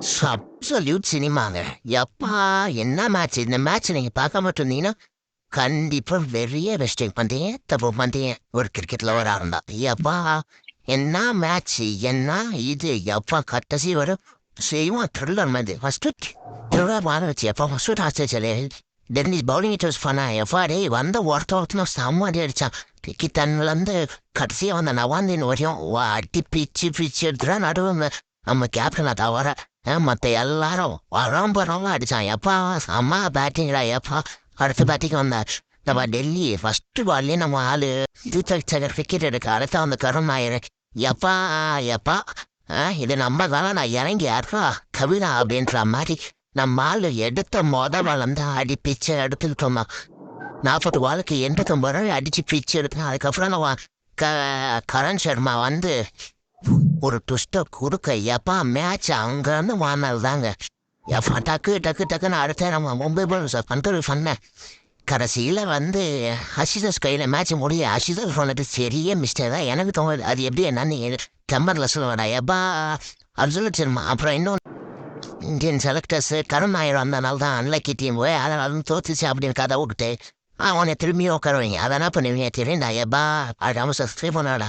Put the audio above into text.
Absolute சினிமாங்க. யப்பா! என்ன match இந்த match நீங்க பார்க்காம இருந்தீங்கன்னா, கண்டிப்பா பெரிய மிஸ்டேக் பண்றீங்க, தப்பு பண்றீங்க. ஒரு கிரிக்கெட் லவரா இருந்தா. யப்பா! என்ன மேட்ச் என்ன இது யப்பா கடைசி வரை செய்வான் த்ரில்லர் மாதிரி. ஃபர்ஸ்ட்டு த்ரில்லர் ஆரம்பிச்சு எப்பா first Australia tennis bowling choose பண்ணா எப்பா டேய் வந்த ஒருத்தன் செம்ம அடி அடிச்சான். டிக்கி தன்னிலேருந்து கடைசியாக வந்த நவாந்தின் வரையும் அடி பிச்சு பிச்சு எடுத்துட்டா நடுவு நம்ம கேப்டனை தவிர மற்ற எல்லாரும் வரம்பரவங்க அடிச்சான். எப்பா செம்ம பேட்டிங்டா எப்பா. அடுத்த பேட்டிங் வந்தார் நம்ம டெல்லி ஃபர்ஸ்ட் பால்லே நம்ம ஆளு விக்கெட் எடுக்க அடுத்த அந்த கருண் நாயர் எப்பா எப்பா இது நம்ம தானே நான் இறங்கி யாருக்கா கவிதா அப்படின்ற மாதிரி நம்ம ஆளு எடுத்த வளர்ந்து அடி பிச்சை எடுத்துக்கிட்டோம். 40 பாலுக்கு 89 ரூபாய் அடிச்சு பிச்சு எடுத்தேன். அதுக்கப்புறம் நான் கரண் சர்மா வந்து ஒரு ட்விஸ்ட்டை கொடுக்க எப்பா மேட்ச் அங்கேருந்து வாங்கினது தாங்க. எப்பா டக்கு டக்கு டக்குன்னு அடுத்த நம்ம மும்பை போல்ஸ் கண்ட்ரோல் பண்ணேன். கடைசியில் வந்து ஹஷிதஸ் கையில் மேட்ச் முடிய ஹஷிதஸ் சொன்னது பெரிய மிஸ்டேக் தான் எனக்கு தோணுது. அது எப்படி என்னன்னு டெம்பரில் சொல்லுவேடா எப்பா அது சொல்லிச்சிருமா. அப்புறம் இன்னொன்று இந்தியன் செலக்டர்ஸு கருண் நாயர் வந்தனால தான் அன்லக்கி டீம் போய் அதனால தோத்துச்சு அப்படின்னு கதை விட்டுட்டு அவனை திரும்பியும் உட்கார வைங்க. அதெல்லாம் பண்ணுவீங்க தெரியும்டா எப்பா அது சப்ஸ்கிரைப் பண்ணாடா.